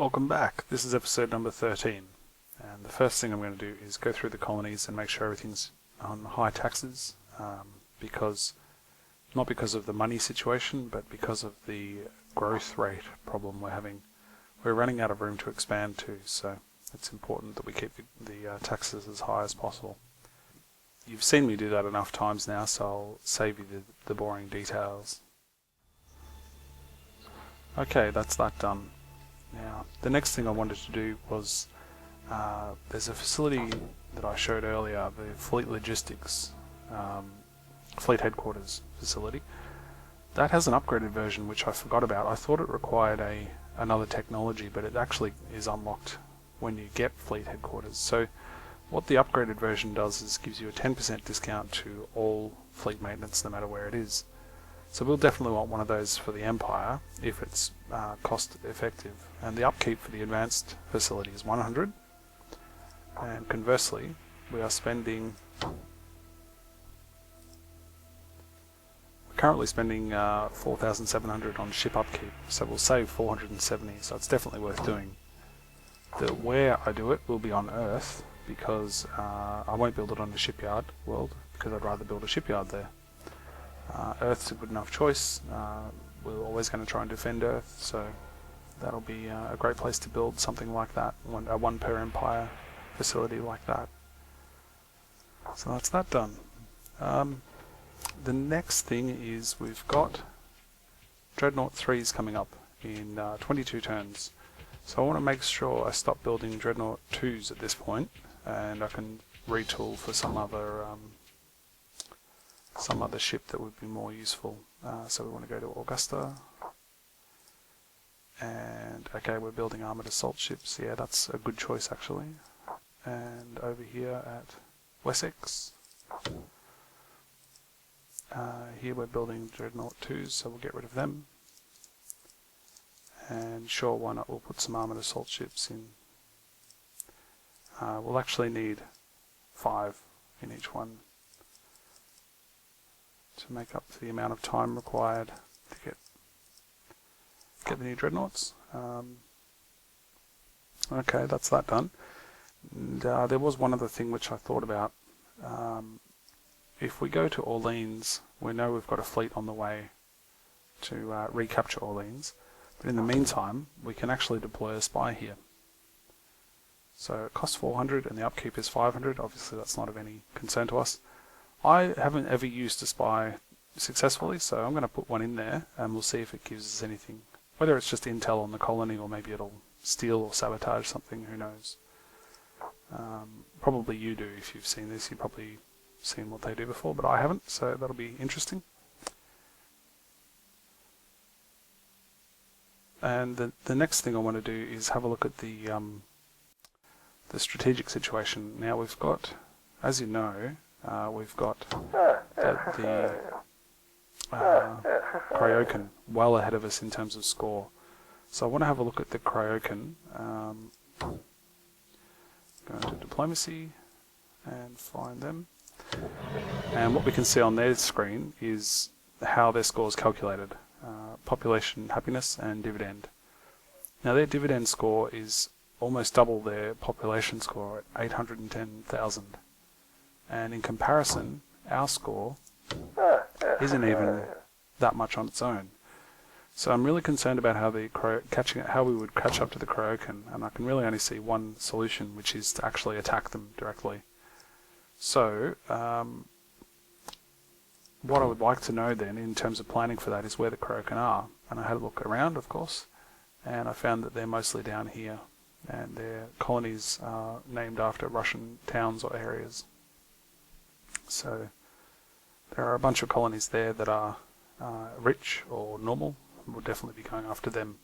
Welcome back. This is episode number 13, and the first thing I'm going to do is go through the colonies and make sure everything's on high taxes, not because of the money situation, but because of the growth rate problem we're having. We're running out of room to expand to, so it's important that we keep the taxes as high as possible. You've seen me do that enough times now, so I'll save you the boring details. Okay, that's that done. Now, the next thing I wanted to do was, there's a facility that I showed earlier, the Fleet Logistics, Fleet Headquarters facility. That has an upgraded version which I forgot about. I thought it required another technology, but it actually is unlocked when you get Fleet Headquarters. So what the upgraded version does is gives you a 10% discount to all fleet maintenance no matter where it is. So we'll definitely want one of those for the Empire if it's cost effective. And the upkeep for the advanced facility is 100. And conversely, we are currently spending 4,700 on ship upkeep, so we'll save 470, so it's definitely worth doing. Where I do it will be on Earth, because I won't build it on the shipyard world, because I'd rather build a shipyard there. Earth's a good enough choice. We're always going to try and defend Earth, so that'll be a great place to build something like that, a one per empire facility like that. So that's that done. The next thing is we've got Dreadnought 3s coming up in 22 turns. So I want to make sure I stop building Dreadnought 2s at this point, and I can retool for some other ship that would be more useful. So we want to go to Augusta, and okay, we're building armored assault ships. Yeah, that's a good choice actually. And over here at Wessex, here we're building Dreadnought 2s, so we'll get rid of them. And sure, why not, we'll put some armored assault ships in. We'll actually need 5 in each one to make up for the amount of time required to get the new dreadnoughts. Okay, that's that done. And there was one other thing which I thought about. If we go to Orleans, we know we've got a fleet on the way to recapture Orleans, but in the meantime we can actually deploy a spy here. So it costs 400 and the upkeep is 500. Obviously that's not of any concern to us. I haven't ever used a spy successfully, so I'm going to put one in there and we'll see if it gives us anything. Whether it's just intel on the colony or maybe it'll steal or sabotage something, who knows. Probably you do if you've seen this, you've probably seen what they do before, but I haven't, so that'll be interesting. And the next thing I want to do is have a look at the strategic situation. Now we've got, as you know, we've got the Cryoken well ahead of us in terms of score. So I want to have a look at the Cryoken. Go into diplomacy and find them. And what we can see on their screen is how their score is calculated. Population happiness and dividend. Now their dividend score is almost double their population score at 810,000. And in comparison, our score isn't even that much on its own. So I'm really concerned about how we would catch up to the Cryoken, and I can really only see one solution, which is to actually attack them directly. So what I would like to know then, in terms of planning for that, is where the Cryoken are. And I had a look around, of course, and I found that they're mostly down here, and their colonies are named after Russian towns or areas. So there are a bunch of colonies there that are rich or normal, and we'll definitely be going after them.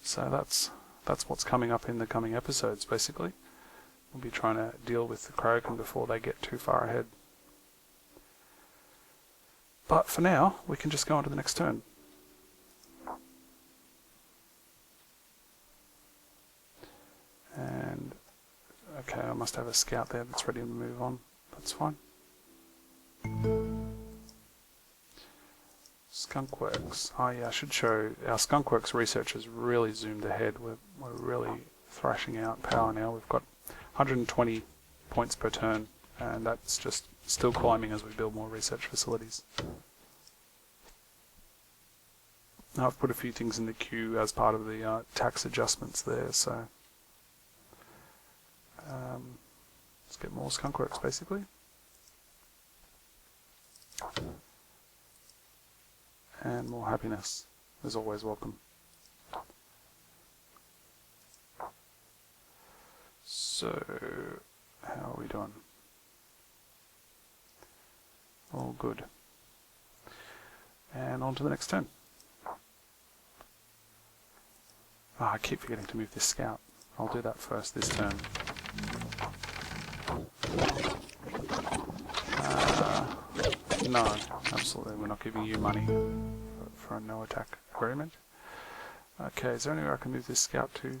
So that's what's coming up in the coming episodes, basically. We'll be trying to deal with the Cryoken before they get too far ahead. But for now, we can just go on to the next turn. And okay, I must have a scout there that's ready to move on. That's fine. Skunkworks. Oh yeah, I should show our Skunkworks researchers really zoomed ahead. We're really thrashing out power now. We've got 120 points per turn, and that's just still climbing as we build more research facilities. Now I've put a few things in the queue as part of the tax adjustments there, so let's get more Skunkworks basically. And more happiness is always welcome. So, how are we doing? All good. And on to the next turn. I keep forgetting to move this scout. I'll do that first this turn. No, absolutely, we're not giving you money for a no attack agreement. Okay, is there anywhere I can move this scout to?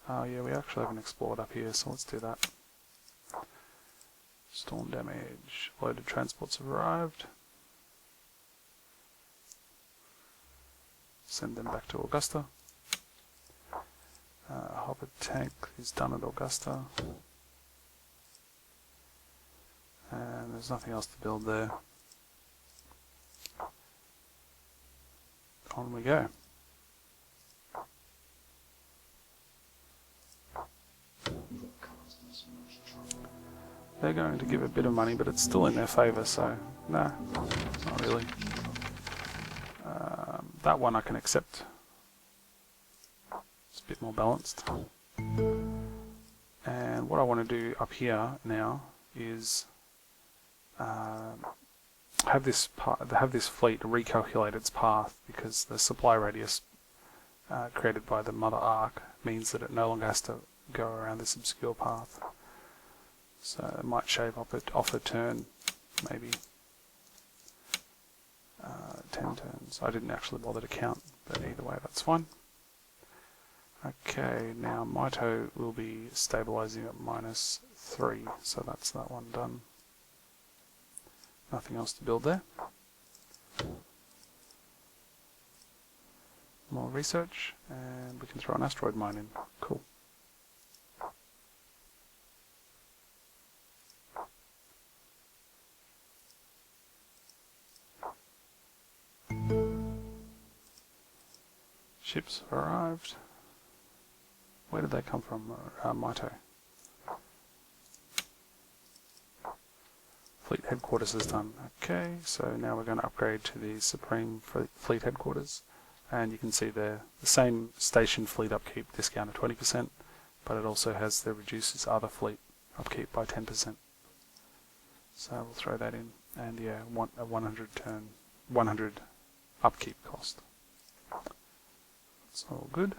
Oh yeah, we actually haven't explored up here, so let's do that. Storm damage. Loaded transports have arrived. Send them back to Augusta. Hopper tank is done at Augusta. And there's nothing else to build there. On we go. They're going to give a bit of money, but it's still in their favour, so nah, not really. That one I can accept. It's a bit more balanced. And what I want to do up here now is have this fleet recalculate its path, because the supply radius created by the mother arc means that it no longer has to go around this obscure path. So it might shave off a turn, maybe 10 turns. I didn't actually bother to count, but either way that's fine. Okay, now Mito will be stabilizing at -3, so that's that one done. Nothing else to build there. More research, and we can throw an asteroid mine in. Cool. Ships have arrived. Where did they come from? Mito. Fleet headquarters is done. Okay, so now we're going to upgrade to the Supreme Fleet headquarters, and you can see there the same station fleet upkeep discount of 20%, but it also has the reduces other fleet upkeep by 10%. So we'll throw that in, and yeah, a 100 upkeep cost. It's all good.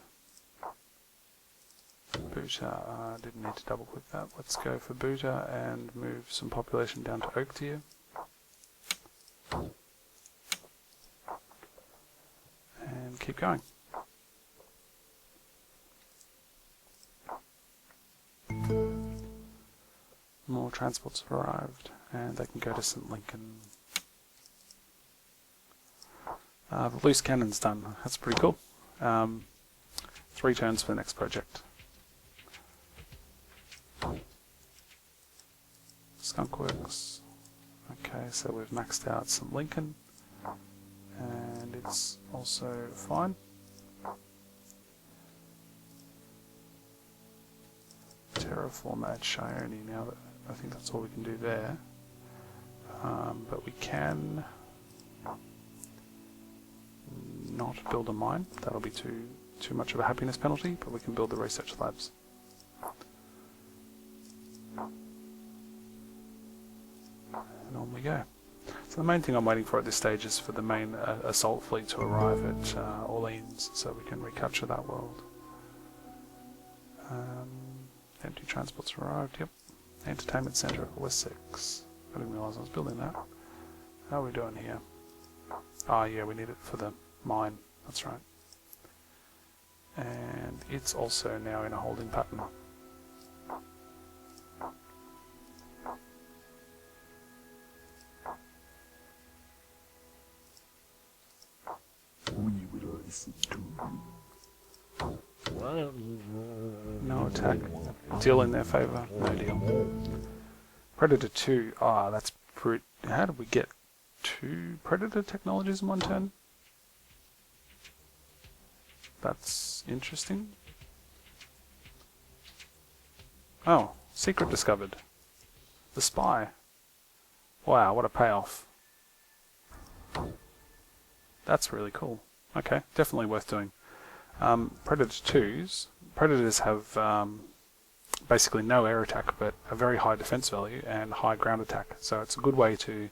Buta, didn't need to double click that. Let's go for Buta and move some population down to Oak tier. And keep going. More transports have arrived, and they can go to St. Lincoln. The loose cannon's done. That's pretty cool. 3 turns for the next project. Skunkworks. Okay, so we've maxed out St. Lincoln, and it's also fine. Terraform at Shione now. I think that's all we can do there. But we can not build a mine. That'll be too much of a happiness penalty, but we can build the research labs. And on we go. So the main thing I'm waiting for at this stage is for the main assault fleet to arrive at Orleans, so we can recapture that world. Empty transports arrived, yep. Entertainment Centre at West 6. I didn't realise I was building that. How are we doing here? Ah, yeah, we need it for the mine, that's right. And it's also now in a holding pattern. No attack. Deal in their favour. No deal. Predator 2. Ah, that's pretty... How did we get 2 Predator technologies in one turn? That's interesting. Oh, secret discovered. The spy. Wow, what a payoff. That's really cool. Okay, definitely worth doing. Predator 2s. Predators have basically no air attack, but a very high defense value and high ground attack. So it's a good way to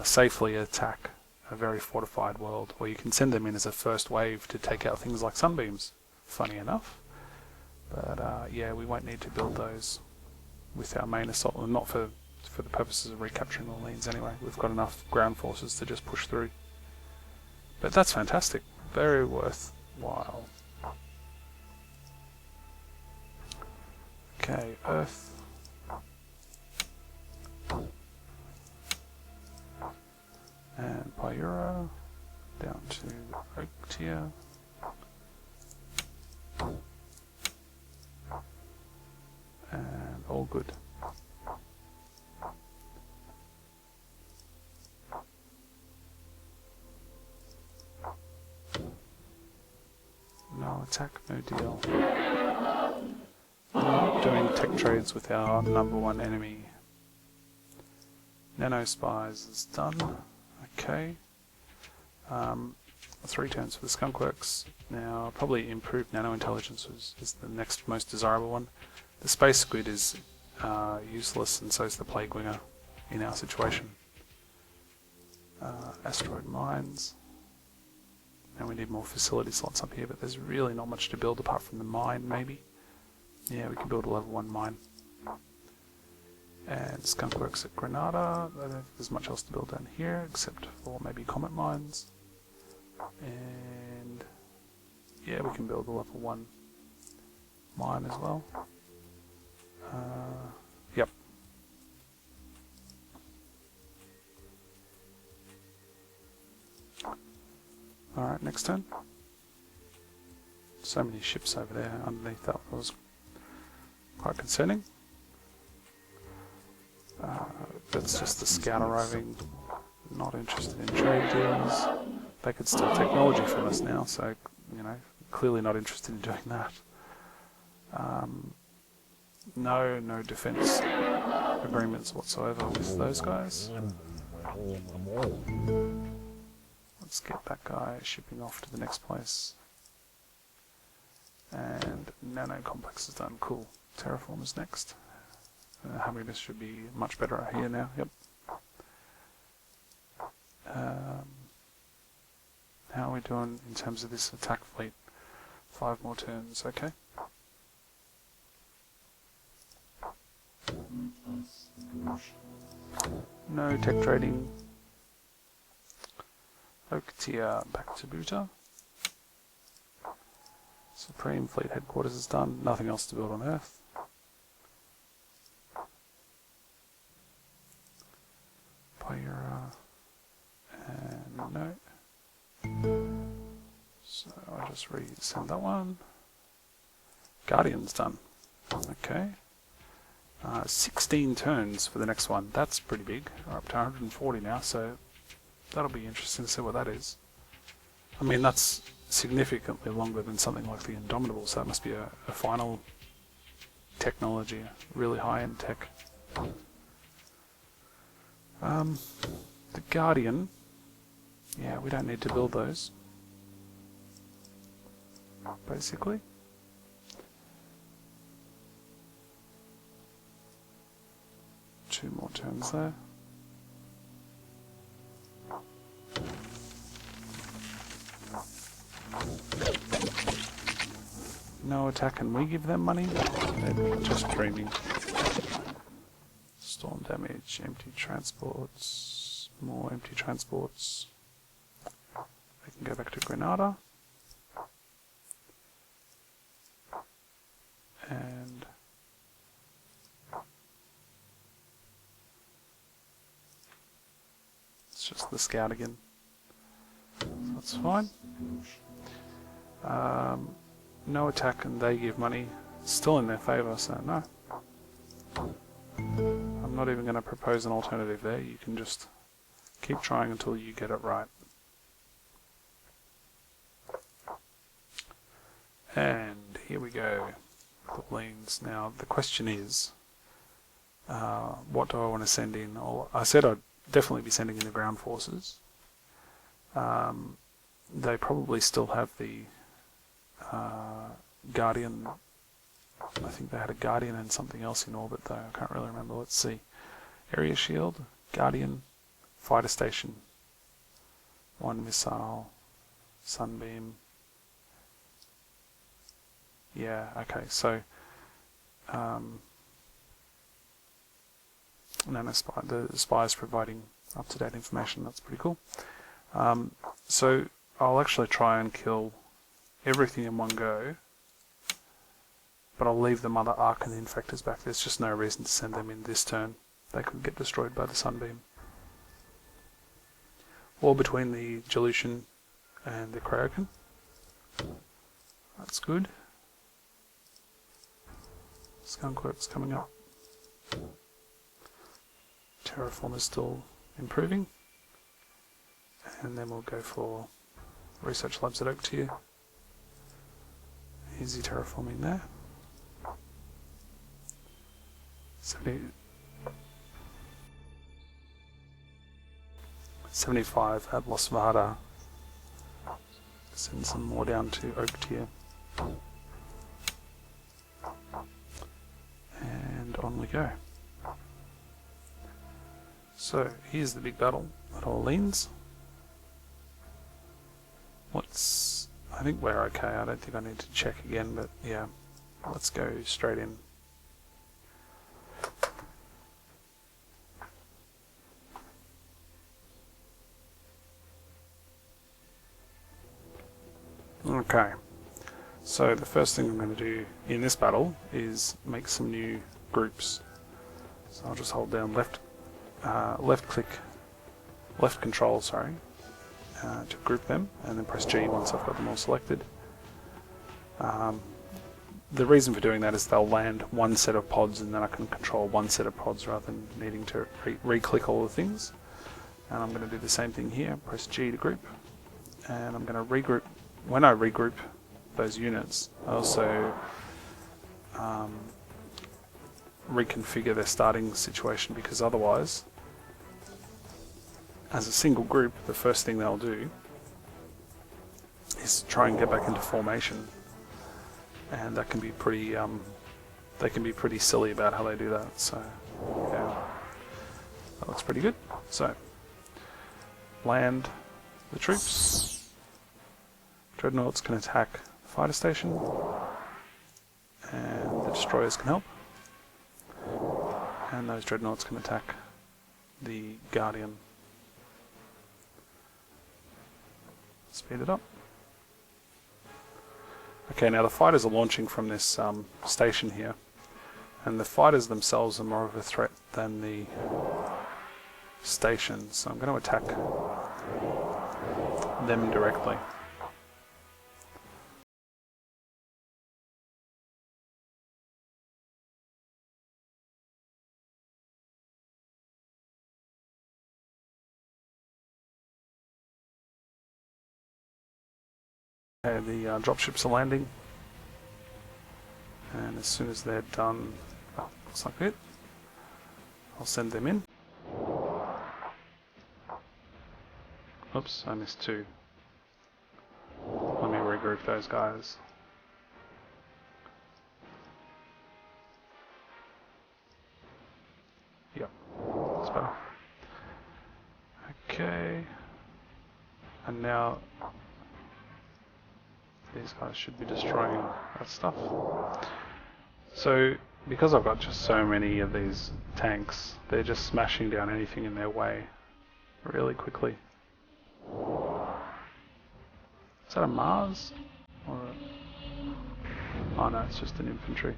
safely attack a very fortified world, or you can send them in as a first wave to take out things like sunbeams, funny enough. But yeah, we won't need to build those with our main assault, well, not for the purposes of recapturing Orleans anyway. We've got enough ground forces to just push through. But that's fantastic. Very worthwhile. Okay, Earth. And Pyura down to Oak tier. And all good. No attack, no deal. Not doing tech trades with our #1 enemy. Nano spies is done. Okay. 3 turns for the skunkworks. Now, probably improved nano intelligence is the next most desirable one. The space squid is useless, and so is the plague winger in our situation. Asteroid mines. Now we need more facility slots up here, but there's really not much to build apart from the mine, maybe. Yeah, we can build a level 1 mine. And skunkworks at Granada. I don't think there's much else to build down here, except for maybe comet mines. And yeah, we can build a level 1 mine as well. Yep. Alright, next turn. So many ships over there underneath that was quite concerning. That's just the scout arriving. Not interested in trade deals. They could steal technology from us now, so, you know, clearly not interested in doing that. No defense agreements whatsoever with those guys. Let's get that guy shipping off to the next place. And nano complex is done. Cool. Terraform is next. Happiness should be much better here now. Yep. How are we doing in terms of this attack fleet? 5 more turns. Okay. No tech trading. Oak tier back to Buta. Supreme Fleet Headquarters is done. Nothing else to build on Earth. Pyura. And no. So I'll just resend that one. Guardian's done. Okay. 16 turns for the next one. That's pretty big. We're up to 140 now, so that'll be interesting to see what that is. I mean, that's significantly longer than something like the Indomitable, so that must be a final technology, really high-end tech. The Guardian, yeah, we don't need to build those, basically. Two more turns there. No attack, and we give them money? They're just dreaming. Storm damage, empty transports, more empty transports. They can go back to Granada. And it's just the scout again. That's fine. No attack and they give money. Still in their favour, so no. I'm not even going to propose an alternative there. You can just keep trying until you get it right. And here we go. The Orleans. Now the question is, what do I want to send in? I said I'd definitely be sending in the ground forces. They probably still have the Guardian. I think they had a Guardian and something else in orbit though. I can't really remember. Let's see. Area shield, Guardian, fighter station, 1 missile, Sunbeam. Yeah, okay, so Nanospy, the spy is providing up-to-date information. That's pretty cool. So I'll actually try and kill everything in one go, but I'll leave the Mother Ark and the Infectors back. There's just no reason to send them in this turn. They could get destroyed by the Sunbeam. Or between the Gelution and the Kraken. That's good. Skunkworks coming up. Terraform is still improving. And then we'll go for Research Labs at Oak Tier. Easy terraforming there. 75 at Los Vada. Send some more down to Oak Tier. And on we go. So here's the big battle at Orleans. I think we're okay. I don't think I need to check again, but yeah, let's go straight in. Okay, so the first thing I'm going to do in this battle is make some new groups. So I'll just hold down left control, to group them, and then press G once I've got them all selected. The reason for doing that is they'll land one set of pods, and then I can control one set of pods rather than needing to re-click all the things. And I'm going to do the same thing here. Press G to group, and I'm going to regroup. When I regroup those units, I also reconfigure their starting situation, because otherwise, as a single group, the first thing they'll do is try and get back into formation, and that can be pretty they can be pretty silly about how they do that. So yeah, that looks pretty good. So land the troops. Dreadnoughts can attack the fighter station, and the destroyers can help, and those dreadnoughts can attack the Guardian. Speed it up. Okay, now the fighters are launching from this station here, and the fighters themselves are more of a threat than the station, so I'm going to attack them directly. Okay, the dropships are landing, and as soon as they're done, looks like it, I'll send them in. Oops, I missed two. Let me regroup those guys. Yep, that's better. Okay, and now these guys should be destroying that stuff. So, because I've got just so many of these tanks, they're just smashing down anything in their way really quickly. Is that a Mars? Or oh no, it's just an infantry.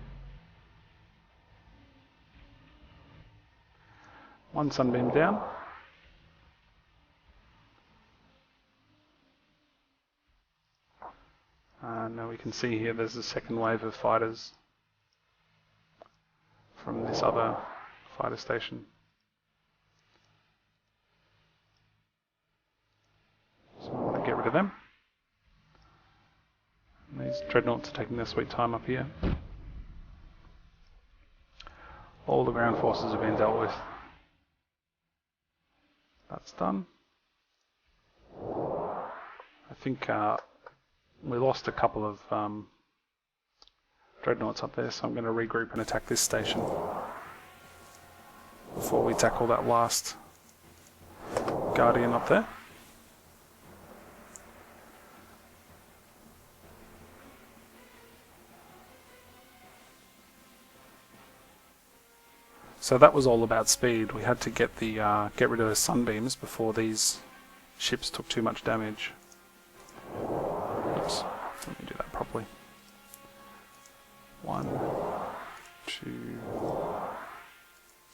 One Sunbeam down. Now we can see here there's a second wave of fighters from this other fighter station. So I want to get rid of them. And these dreadnoughts are taking their sweet time up here. All the ground forces have been dealt with. That's done. I think we lost a couple of dreadnoughts up there, so I'm going to regroup and attack this station before we tackle that last Guardian up there. So that was all about speed. We had to get get rid of the sunbeams before these ships took too much damage. Oops, let me do that properly. 1, 2,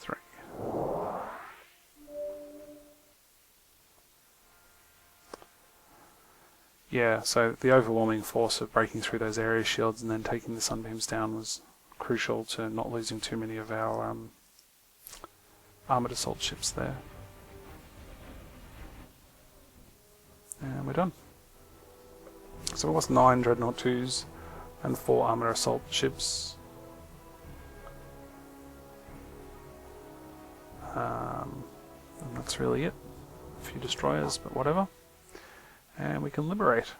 3. Yeah, so the overwhelming force of breaking through those area shields and then taking the sunbeams down was crucial to not losing too many of our armoured assault ships there. And we're done. So we lost 9 Dreadnought 2s and 4 armoured assault ships. And that's really it. A few destroyers, but whatever. And we can liberate.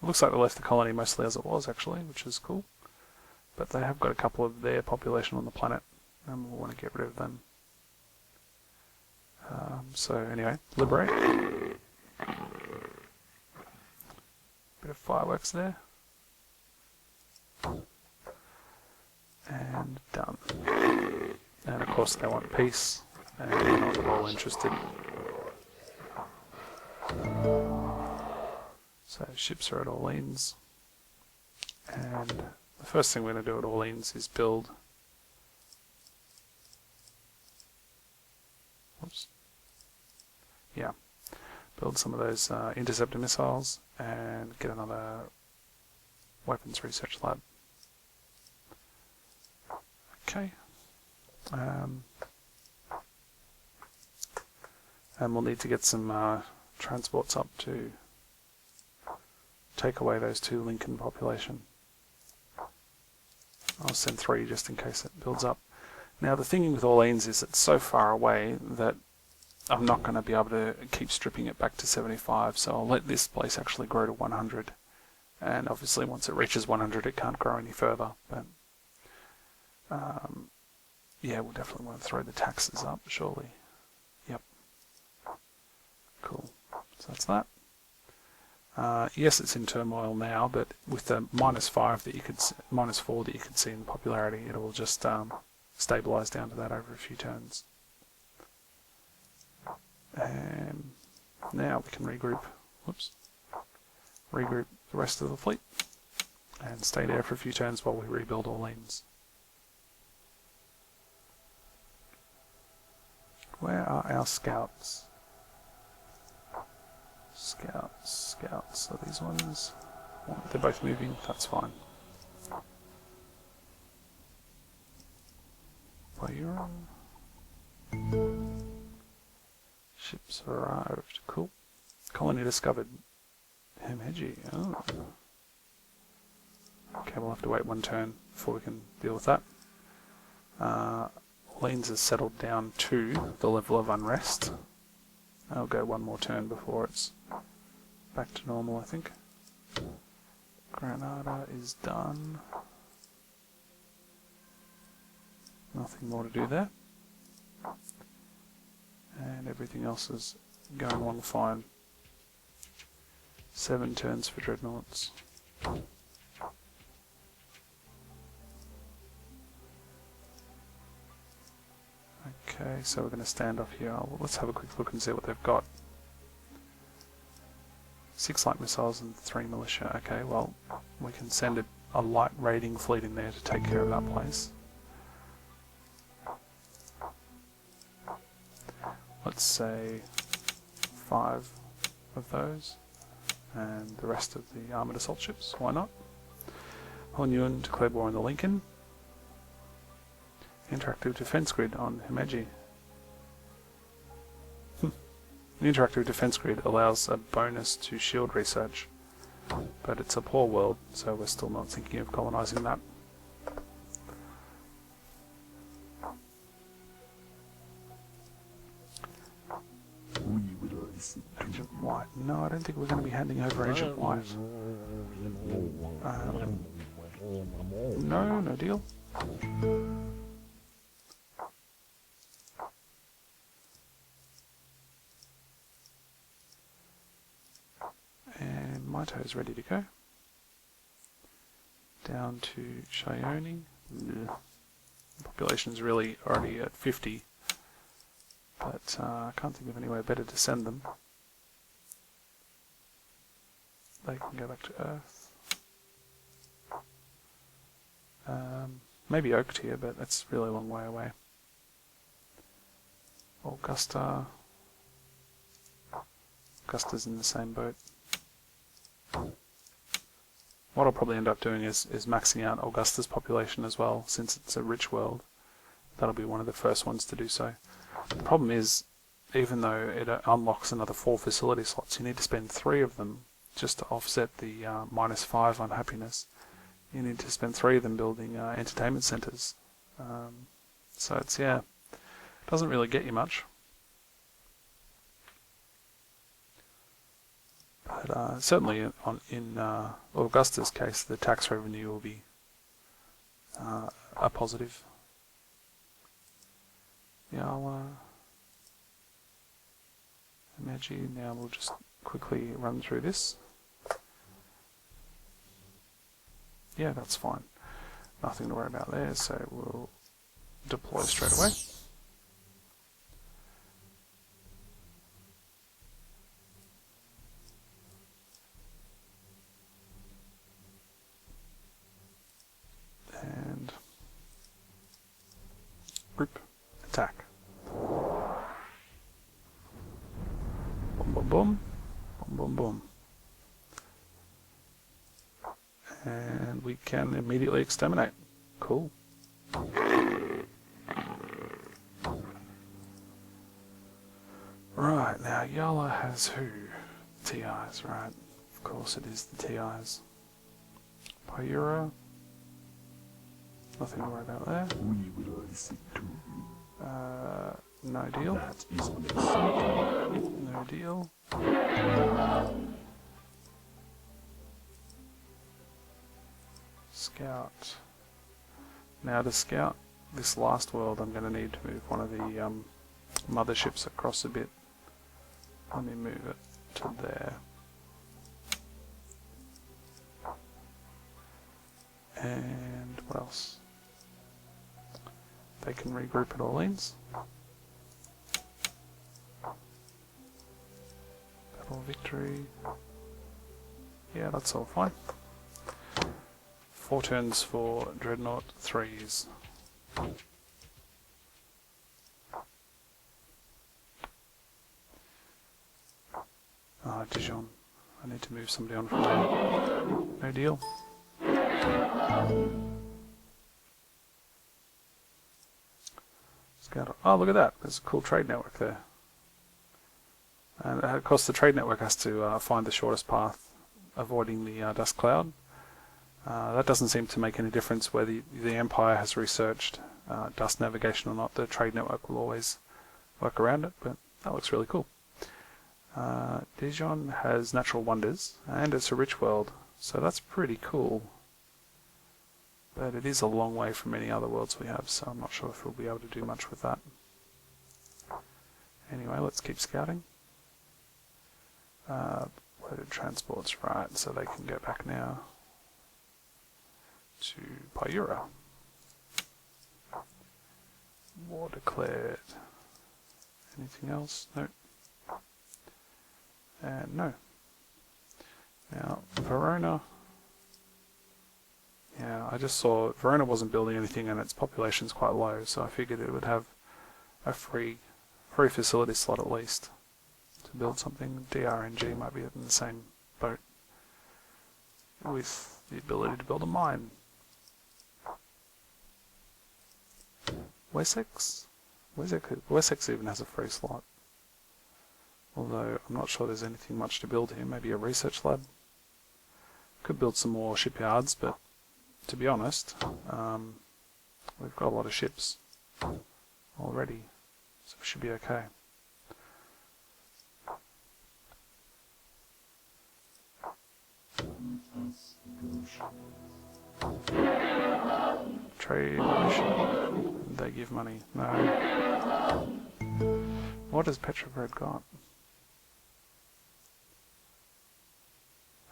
It looks like they left the colony mostly as it was, actually, which is cool. But they have got a couple of their population on the planet, and we'll want to get rid of them. So anyway, liberate. Bit of fireworks there. And done. And of course they want peace, and we're not at all interested. So ships are at Orleans. And the first thing we're going to do at Orleans is build... Whoops. Yeah. Build some of those interceptor missiles and get another weapons research lab. Okay. And we'll need to get some transports up to take away those 2 Lincoln population. I'll send 3 just in case it builds up. Now the thing with Orleans is it's so far away that I'm not going to be able to keep stripping it back to 75, so I'll let this place actually grow to 100. And obviously once it reaches 100 it can't grow any further, but yeah, we'll definitely want to throw the taxes up, surely. Yep. Cool. So that's that. Yes, it's in turmoil now, but with the -4 that you could see in popularity, it will just stabilise down to that over a few turns. And now we can regroup. Whoops. Regroup the rest of the fleet and stay there for a few turns while we rebuild Orleans. Where are our scouts? Scouts. Are these ones? Oh, they're both moving. That's fine. Where ships arrived. Cool. Colony discovered. Hemheji. Oh. Okay, we'll have to wait 1 turn before we can deal with that. Orleans has settled down to the level of unrest. I'll go 1 more turn before it's back to normal, I think. Granada is done. Nothing more to do there. And everything else is going along fine. 7 turns for dreadnoughts. Okay, so we're going to stand off here. Let's have a quick look and see what they've got. 6 light missiles and 3 militia. Okay, well, we can send a light raiding fleet in there to take care of that place. Let's say 5 of those, and the rest of the armoured assault ships. Why not? Honyun declared war on the Lincoln. Interactive defense grid on Himeji. The interactive defense grid allows a bonus to shield research, but it's a poor world, so we're still not thinking of colonizing that. Agent White. No, I don't think we're going to be handing over Agent White. No, no deal. And Maito is ready to go. Down to Shione. The population is really already at 50. But I can't think of anywhere better to send them. They can go back to Earth. Maybe Oaktier, but that's really a long way away. Augusta. Augusta's in the same boat. What I'll probably end up doing is maxing out Augusta's population as well, since it's a rich world. That'll be one of the first ones to do so. The problem is, even though it unlocks another 4 facility slots, you need to spend 3 of them just to offset the -5 on happiness. You need to spend 3 of them building entertainment centers. So it's, yeah, doesn't really get you much. But certainly in Augusta's case, the tax revenue will be a positive. Yeah, I'll imagine now we'll just quickly run through this. Yeah, that's fine. Nothing to worry about there, so we'll deploy straight away. And group attack. Boom, boom, boom. Boom, boom, boom. And we can immediately exterminate. Cool. Right, now Yala has who? TIs, right. Of course it is the TIs. Pyura. Nothing to worry about there. We will listen to you. No deal. That is No deal. Scout. Now to scout this last world, I'm going to need to move one of the motherships across a bit. Let me move it to there. And what else? They can regroup at Orleans. Battle victory. Yeah, that's all fine. 4 turns for Dreadnought 3s. Ah, Dijon. I need to move somebody on from there. No deal. Scout. Oh, look at that. There's a cool trade network there. And of course the trade network has to find the shortest path, avoiding the dust cloud. That doesn't seem to make any difference whether the Empire has researched dust navigation or not. The trade network will always work around it, but that looks really cool. Dijon has natural wonders, and it's a rich world, so that's pretty cool. But it is a long way from any other worlds we have, so I'm not sure if we'll be able to do much with that. Anyway, let's keep scouting. Loaded transports, right, so they can go back now to Pyura. War declared. Anything else? No. And no. Now, Verona. Yeah, I just saw Verona wasn't building anything and its population's quite low, so I figured it would have a free facility slot at least to build something. DRNG might be in the same boat with the ability to build a mine. Wessex? Wessex even has a free slot. Although I'm not sure there's anything much to build here. Maybe a research lab. Could build some more shipyards, but to be honest, we've got a lot of ships already, so we should be okay. Trade mission. They give money. No. What has Petrograd got?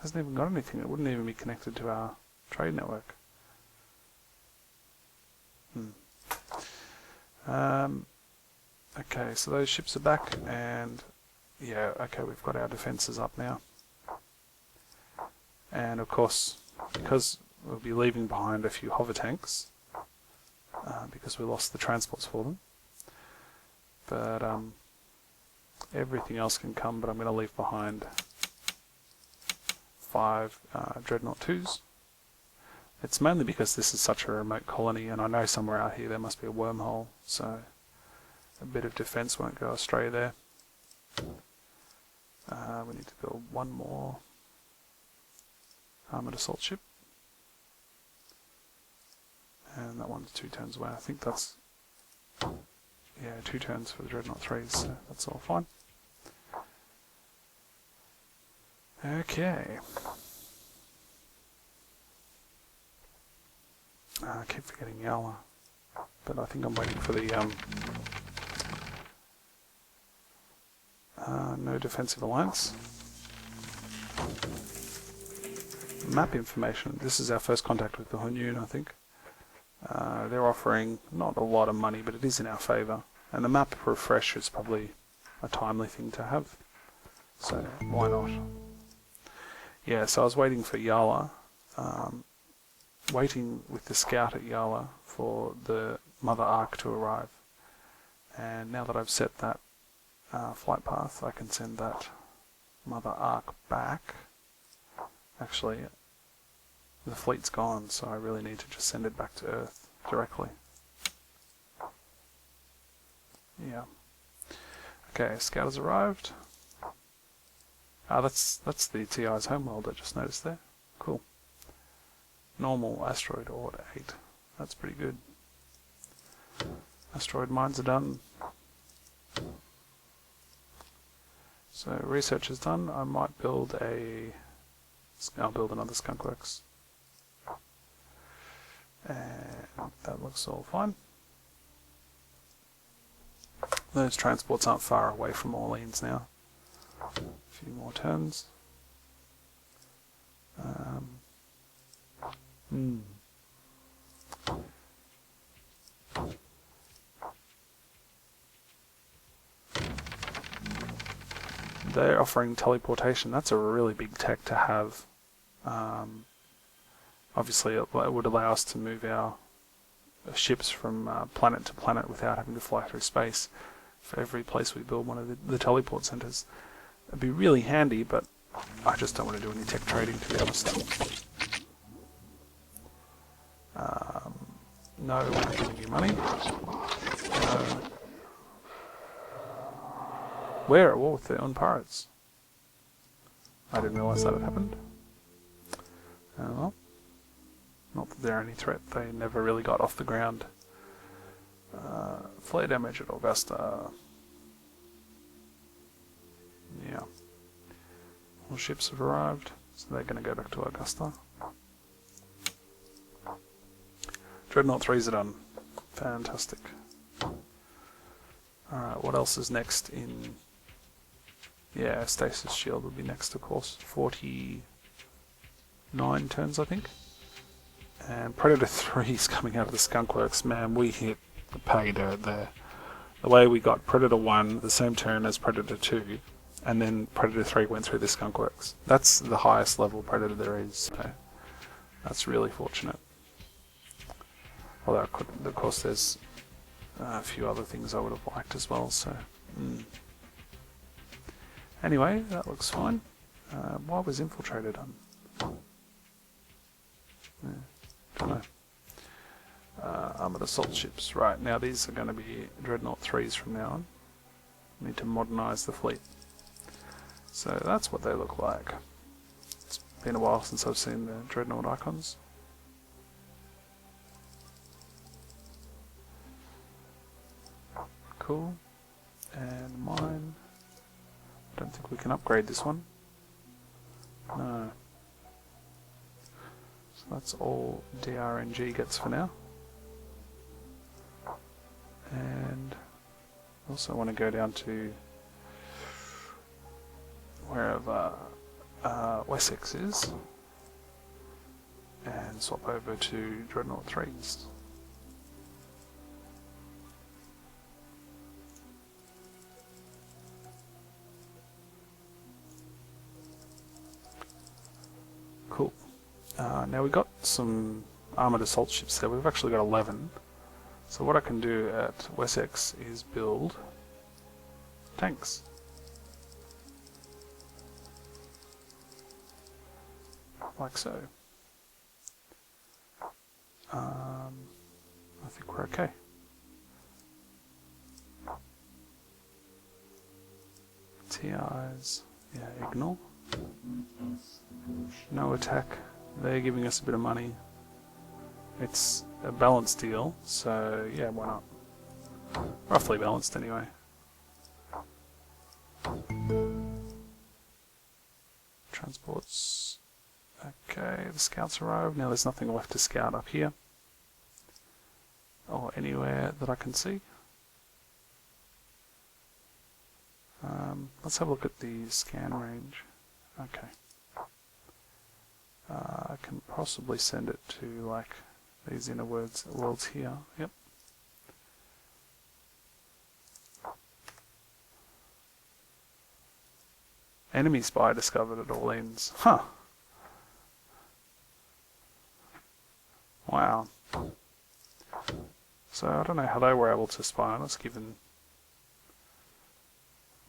Hasn't even got anything. It wouldn't even be connected to our trade network. Okay, so those ships are back, and yeah, okay, we've got our defences up now. And of course, because we'll be leaving behind a few hover tanks, because we lost the transports for them. But everything else can come, but I'm going to leave behind 5 Dreadnought 2s. It's mainly because this is such a remote colony, and I know somewhere out here there must be a wormhole, so a bit of defence won't go astray there. We need to build one more armoured assault ship. And that one's 2 turns away. I think that's, yeah, 2 turns for the Dreadnought 3s, so that's all fine. Okay. I keep forgetting Yala, but I think I'm waiting for the no defensive alliance. Map information. This is our first contact with the Hunyun, I think. They're offering not a lot of money, but it is in our favour. And the map refresh is probably a timely thing to have. So why not? Yeah, so I was waiting for Yala, waiting with the scout at Yala for the Mother Ark to arrive. And now that I've set that flight path, I can send that Mother Ark back. Actually, the fleet's gone, so I really need to just send it back to Earth directly. Yeah. Okay, scout has arrived. That's the TI's homeworld I just noticed there. Cool. Normal asteroid order 8. That's pretty good. Asteroid mines are done. So research is done. I might build I'll build another skunkworks. And that looks all fine. Those transports aren't far away from Orleans now. A few more turns. They're offering teleportation. That's a really big tech to have. Obviously, it would allow us to move our ships from planet to planet without having to fly through space. For every place we build one of the teleport centers, it'd be really handy, but I just don't want to do any tech trading, to be honest. No, we're not giving you money. No. We're at war with their own pirates. I didn't realise that had happened. Well, not that they're any threat. They never really got off the ground. Flare damage at Augusta. Yeah. All ships have arrived, so they're going to go back to Augusta. Dreadnought 3s are done. Fantastic. Alright, what else is next in... Yeah, Stasis Shield would be next, of course. 49 turns, I think. And Predator 3 is coming out of the Skunkworks. Man, we hit the pay dirt there. The way we got Predator 1 the same turn as Predator 2, and then Predator 3 went through the Skunkworks. That's the highest level Predator there is, so that's really fortunate. Although, of course, there's a few other things I would have liked as well, so... Anyway, that looks fine. Why was Infiltrator done? Yeah, don't know. Armada assault ships. Right, now these are going to be Dreadnought 3s from now on. Need to modernise the fleet. So that's what they look like. It's been a while since I've seen the Dreadnought icons. Cool. And mine. I don't think we can upgrade this one. No. So that's all DRNG gets for now. And also want to go down to wherever Wessex is and swap over to Dreadnought 3s. Cool. Now we've got some armoured assault ships there. We've actually got 11. So what I can do at Wessex is build tanks. Like so. I think we're okay. TIs, yeah, ignore. No attack. They're giving us a bit of money. It's a balanced deal, so yeah, why not? Roughly balanced anyway. Transports. Okay, the scouts arrived. Now there's nothing left to scout up here. Or anywhere that I can see. Let's have a look at the scan range. Okay. I can possibly send it to like these inner worlds here. Yep. Enemy spy discovered at Orleans. Huh. Wow. So I don't know how they were able to spy on us given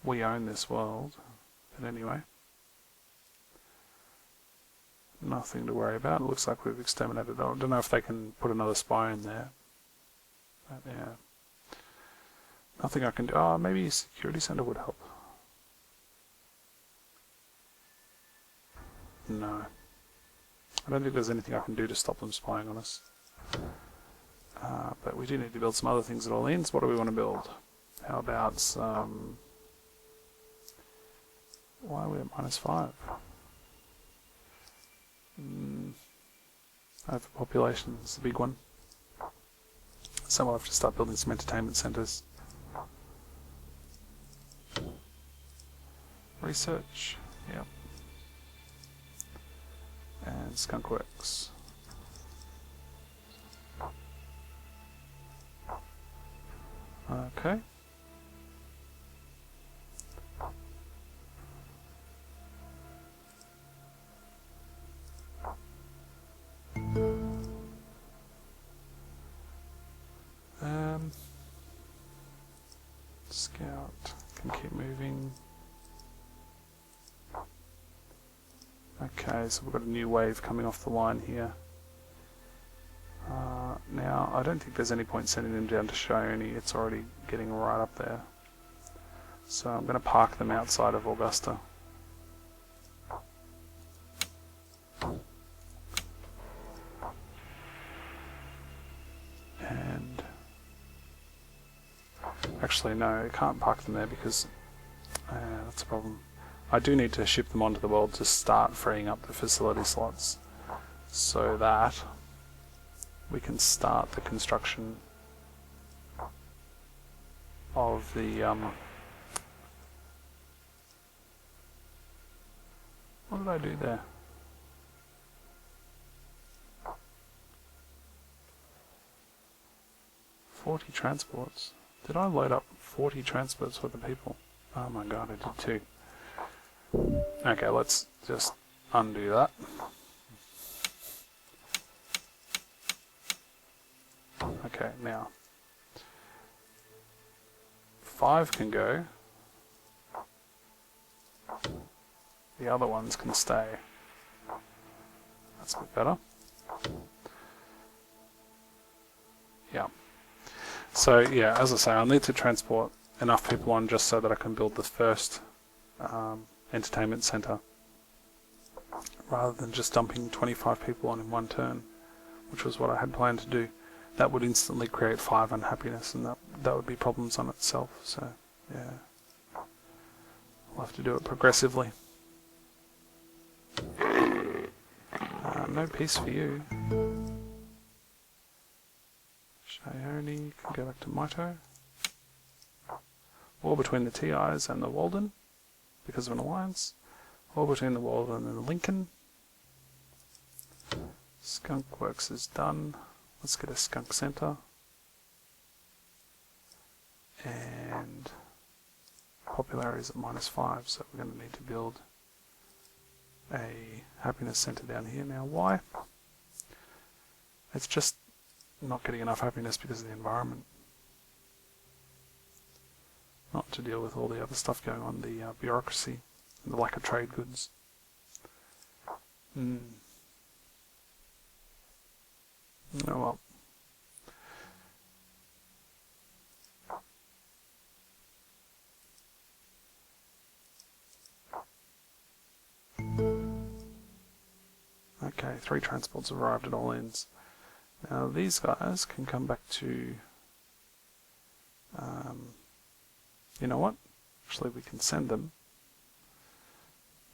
we own this world. But anyway. Nothing to worry about. It looks like we've exterminated. I don't know if they can put another spy in there. But yeah. Nothing I can do. Oh, maybe a security center would help. No. I don't think there's anything I can do to stop them spying on us. But we do need to build some other things at Orleans. What do we want to build? How about some... Why are we at -5? Overpopulation is the big one. So we'll have to start building some entertainment centres. Research, yep. And skunkworks. Okay. Scout can keep moving. Okay, so we've got a new wave coming off the line here. Now, I don't think there's any point sending them down to Shionee. It's already getting right up there. So I'm going to park them outside of Augusta. And actually, no, I can't park them there because that's a problem. I do need to ship them onto the world to start freeing up the facility slots so that we can start the construction of the what did I do there? $40 transports. Did I load up 40 transports for the people? Oh my god, I did too. Okay, let's just undo that. Okay, now 5 can go. The other ones can stay. That's a bit better. Yeah. So yeah, as I say, I'll need to transport enough people on just so that I can build the first entertainment centre, rather than just dumping 25 people on in one turn, which was what I had planned to do. That would instantly create 5 unhappiness, and that would be problems on itself. So yeah, we'll have to do it progressively. No peace for you. Shayoni can go back to Mito. War between the TIs and the Walden because of an alliance. War between the Walden and the Lincoln. Skunk Works is done. Let's get a skunk center. And popularity is at -5, so we're going to need to build a happiness center down here. Now why? It's just not getting enough happiness because of the environment. Not to deal with all the other stuff going on, the bureaucracy and the lack of trade goods. Oh well. Okay, 3 transports have arrived at Orleans. Now these guys can come back to... you know what? Actually, we can send them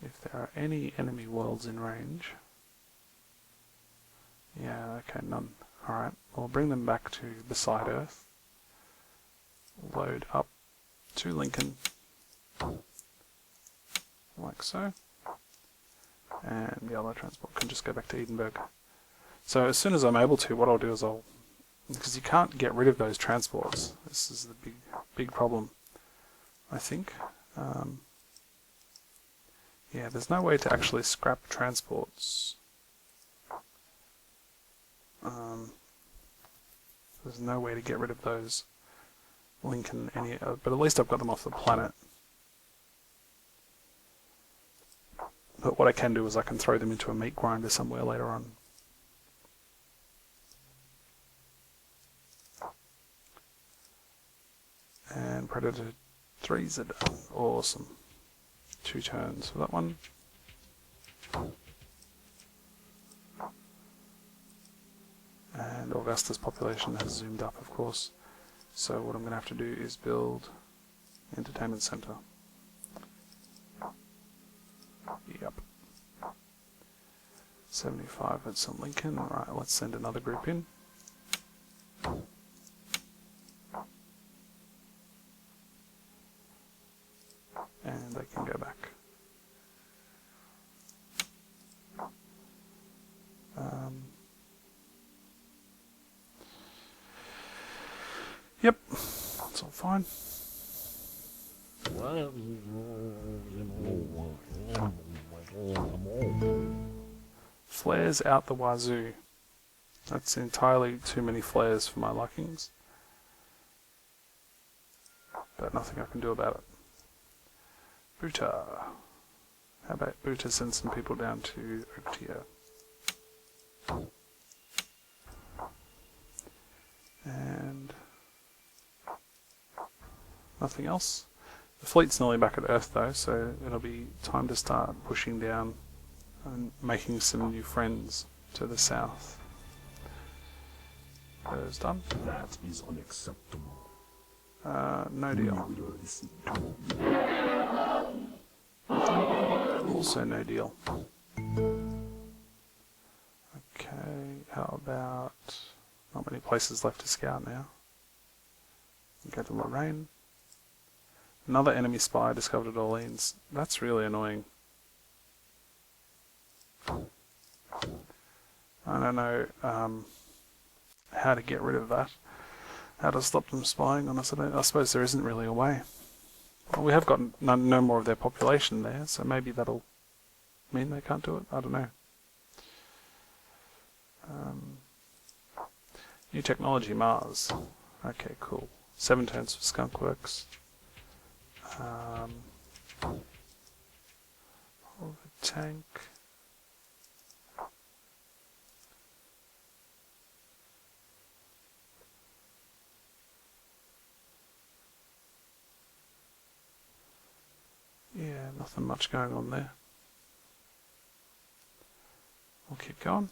if there are any enemy worlds in range. Yeah, okay, none. Alright, we'll bring them back to beside Earth. Load up to Lincoln. Like so. And the other transport can just go back to Edinburgh. So as soon as I'm able to, what I'll do is because you can't get rid of those transports. This is the big problem, I think. Yeah, there's no way to actually scrap transports. There's no way to get rid of those Lincoln but at least I've got them off the planet. But what I can do is I can throw them into a meat grinder somewhere later on. And Predator 3s are done. Awesome. 2 turns for that one. And Augusta's population has zoomed up, of course. So what I'm going to have to do is build entertainment center. Yep. 75 at St. Lincoln. Right, let's send another group in. And they can go back. Yep, that's all fine. Flares out the wazoo. That's entirely too many flares for my likings. But nothing I can do about it. Buta. How about Buta send some people down to Oaktia? And nothing else. The fleet's nearly back at Earth though, so it'll be time to start pushing down and making some new friends to the south. That is done. That is unacceptable. No deal. Also no deal. Okay, how about... not many places left to scout now. Go to Lorraine. Another enemy spy discovered at Orleans. That's really annoying. I don't know how to get rid of that. How to stop them spying on us. I suppose there isn't really a way. Well, we have got no more of their population there, so maybe that'll mean they can't do it. I don't know. New technology, Mars. Okay, cool. 7 turns for Skunk Works. Tank. Nothing much going on there. We'll keep going.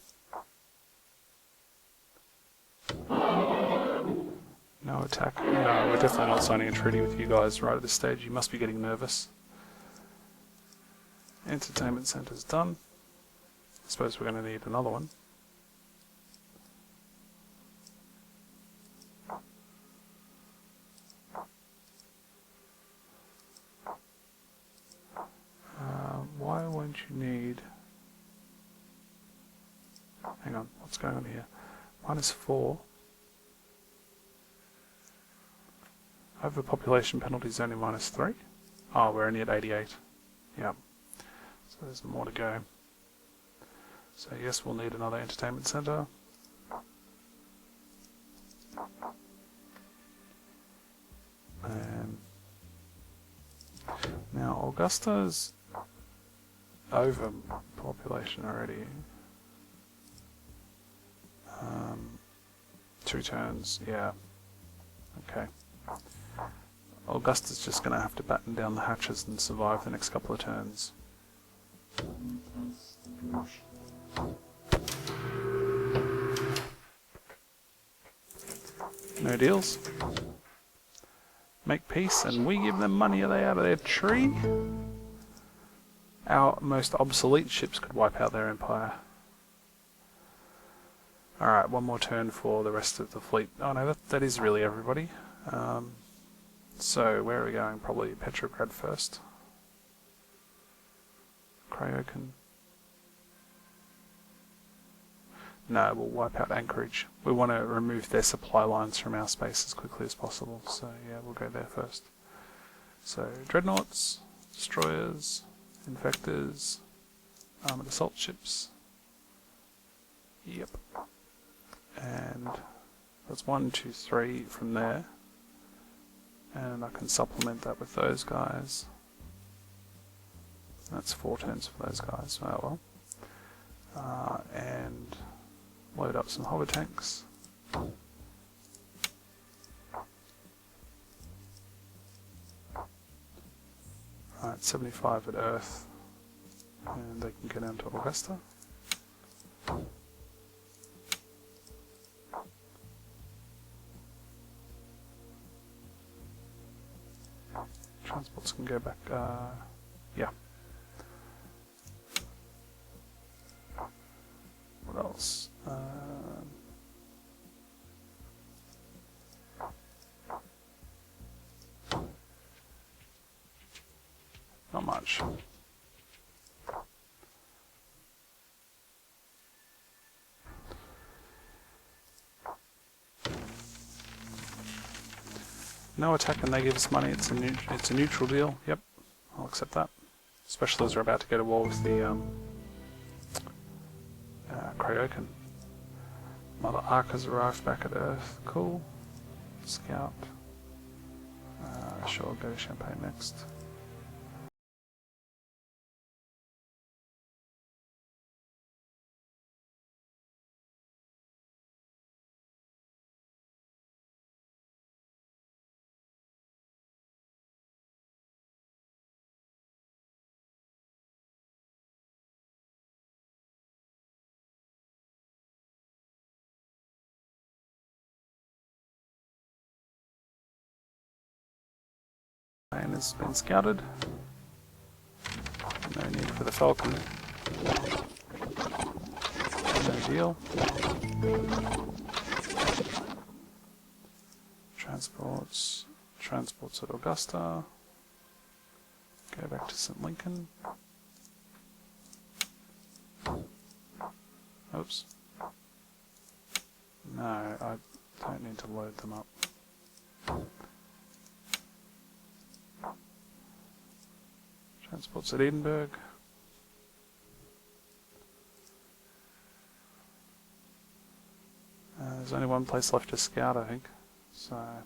No attack. No, we're definitely not signing a treaty with you guys right at this stage. You must be getting nervous. Entertainment centre's done. I suppose we're going to need another one. Why won't you need... Hang on, what's going on here? -4. Overpopulation penalty is only -3. Oh, we're only at 88. Yep. So there's more to go. So yes, we'll need another entertainment centre. And now Augusta's overpopulation already. 2 turns, yeah. Okay. Augusta's just going to have to batten down the hatches and survive the next couple of turns. No deals. Make peace and we give them money. Are they out of their tree? Our most obsolete ships could wipe out their empire. Alright, one more turn for the rest of the fleet. Oh no, that is really everybody. So, where are we going? Probably Petrograd first. Cryoken. No, we'll wipe out Anchorage. We want to remove their supply lines from our space as quickly as possible. So yeah, we'll go there first. So, Dreadnoughts, Destroyers, Infectors, Armored Assault Ships. Yep. And that's 1, 2, 3 from there. And I can supplement that with those guys. That's 4 turns for those guys. Oh well. And load up some hover tanks. Alright, 75 at Earth. And they can get down to Augusta. Transports can go back, yeah. What else? Not much. No attack and they give us money. It's a neutral deal. Yep, I'll accept that. Especially as we're about to go to war with the Cryoken. Mother Ark has arrived back at Earth. Cool. Scout. Sure, go to Champagne next. Plane has been scouted. No need for the Falcon. No deal. Transports at Augusta. Go back to St. Lincoln. Oops. No, I don't need to load them up. Transports at Edinburgh. There's only one place left to scout, I think. So, I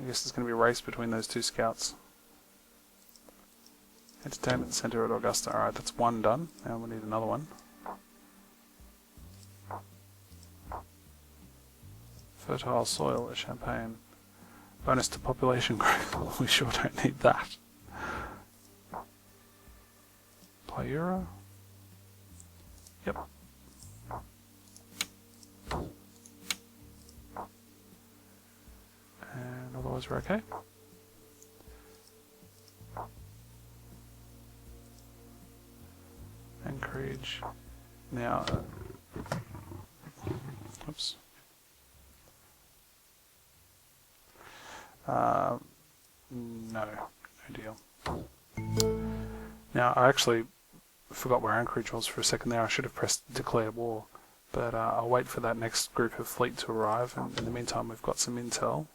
guess there's going to be a race between those 2 scouts. Entertainment Centre at Augusta. Alright, that's 1 done. Now we need another one. Fertile soil at Champagne. Bonus to population growth. We sure don't need that. Pliura. Yep. And otherwise we're okay. Anchorage. Now, oops. No deal. Now, I actually forgot where Anchorage was for a second there. I should have pressed declare war, but I'll wait for that next group of fleet to arrive, and in the meantime we've got some intel,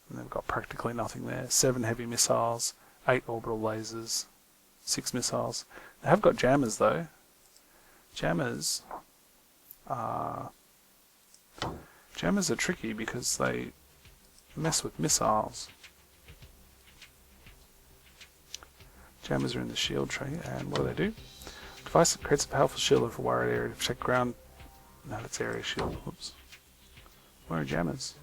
and they've got practically nothing there. 7 heavy missiles, 8 orbital lasers, 6 missiles. They have got jammers though. Jammers are tricky because they mess with missiles. Jammers are in the shield tree, and what do? Device that creates a powerful shield of a wide area to protect ground. No, that's area shield. Whoops. Where are jammers?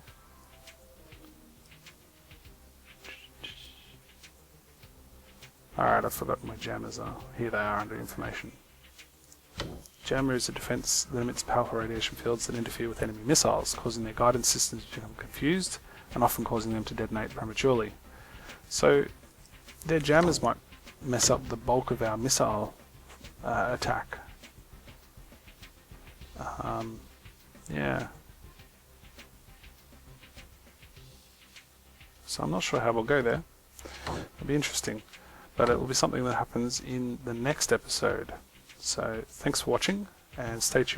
Alright, I've forgotten where jammers are. Here they are under information. Jammer is a defense that emits powerful radiation fields that interfere with enemy missiles, causing their guidance systems to become confused and often causing them to detonate prematurely. So, their jammers might mess up the bulk of our missile attack. Yeah. So I'm not sure how we'll go there. It'll be interesting. But it will be something that happens in the next episode. So thanks for watching and stay tuned.